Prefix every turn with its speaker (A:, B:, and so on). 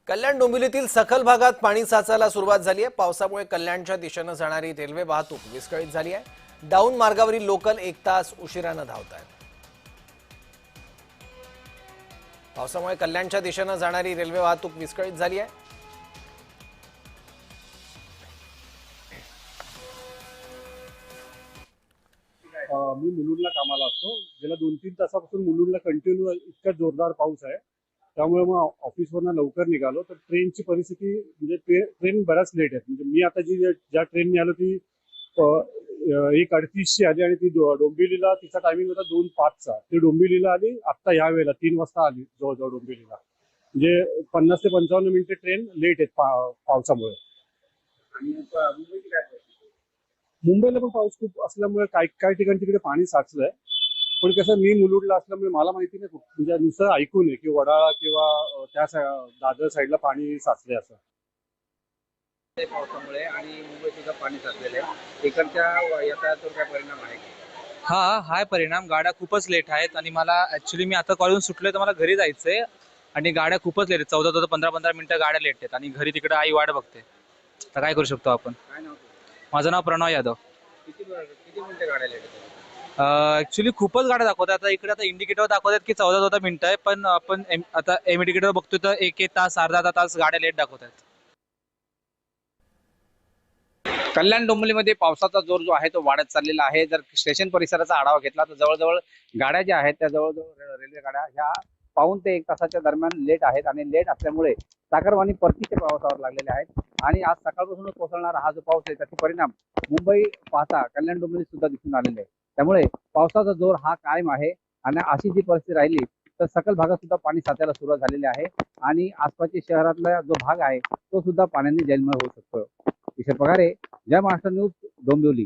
A: कल्याण डोंबिवलीतील सखल भागात पाणी साचायला सुरुवात झाली आहे। पावसामुळे कल्याणच्या दिशेने जाणारी रेल्वे वाहतूक विस्कळीत झाली आहे। डाऊन मार्गावरील लोकल 1 तास उशिराने धावत आहेत। पावसामुळे कल्याणच्या दिशेने जाणारी रेल्वे वाहतूक विस्कळीत झाली आहे।
B: मी मुलुंडला कामाला असतो। गेल्या 2-3 तासापासून मुलुंडला कंटिन्यू इतका जोरदार पाऊस आहे, त्यामुळे मग ऑफिसवरून लवकर निघालो। तर ट्रेनची परिस्थिती म्हणजे ट्रेन बराच लेट आहे। म्हणजे मी आता ज्या ट्रेनने आलो ती 1:38ची आली आणि ती डोंबिवलीला तिचा टायमिंग होता 2:05चा। ती डोंबिवलीला आली आत्ता ह्या वेळेला 3 वाजता आली जवळजवळ डोंबिवलीला। म्हणजे 50 ते 55 मिनिटे ट्रेन लेट आहेत पावसामुळे। मुंबईला पण पाऊस खूप असल्यामुळे काही ठिकाणी तिकडे पाणी साचलंय। पण कसं मी मुलुंडला असल्यामुळे मला माहिती नाही, म्हणजे नुसतं ऐकून आहे की वडाळा किंवा दादर साईडला पाणी साचलंय असं।
C: पावसामुळे आणि मुंबईत सुद्धा पाणी साचलेलं आहे। इकडच्या यातायातावर काय परिणाम आहे?
D: हा हाय परिणाम। गाड्या खूपच लेट आहेत आणि मला ऍक्च्युली मी आता कॉलेजून सुटलोय तर मला घरी जायचंय आणि गाड्या खूपच लेट आहेत। 14-15 मिनिटं गाड्या लेट आहेत आणि घरी तिकडे आई वाट बघते। तर काय करू शकतो आपण?
C: काय नाव तुझं?
D: माझं नाव प्रणव यादव।
C: किती मिनिटं गाड्या लेट आहेत?
D: ऍक्च्युली खूपच गाड्या दाखवतात। आता इकडे आता इंडिकेटर दाखवतात की 14 मिनिटं आहे, पण आपण आता इंडिकेटर बघतोय तर 1 तास अर्धा तास गाड्या लेट दाखवतात।
C: कल्याण डोंबिवलीमध्ये पावसाचा जोर जो आहे तो वाढत चाललेला आहे। जर स्टेशन परिसराचा आढावा घेतला तर जवळजवळ गाड्या ज्या आहेत त्या जवळजवळ रेल्वे गाड्या ह्या 1 ते 1 तासाच्या दरम्यान लेट आहेत आणि लेट असल्यामुळे चाकरमानी परतीच्या प्रवासावर लागलेले आहेत। आणि आज सकाळपासून कोसळणारा हा जो पाऊस आहे त्याचे परिणाम मुंबई पाहता कल्याण डोंबिवलीत सुद्धा दिसून आलेले आहे। त्यामुळे पावसाचा जोर हा कायम आहे आणि अशी जी परिस्थिती राहिली तर सकल भागात सुद्धा पाणी साचायला सुरुवात झालेली आहे आणि आसपासच्या शहरातला जो भाग आहे तो सुद्धा पाण्याने जलमय होऊ शकतो। किशोर पगारे, जय महाराष्ट्र न्यूज, डोंबिवली।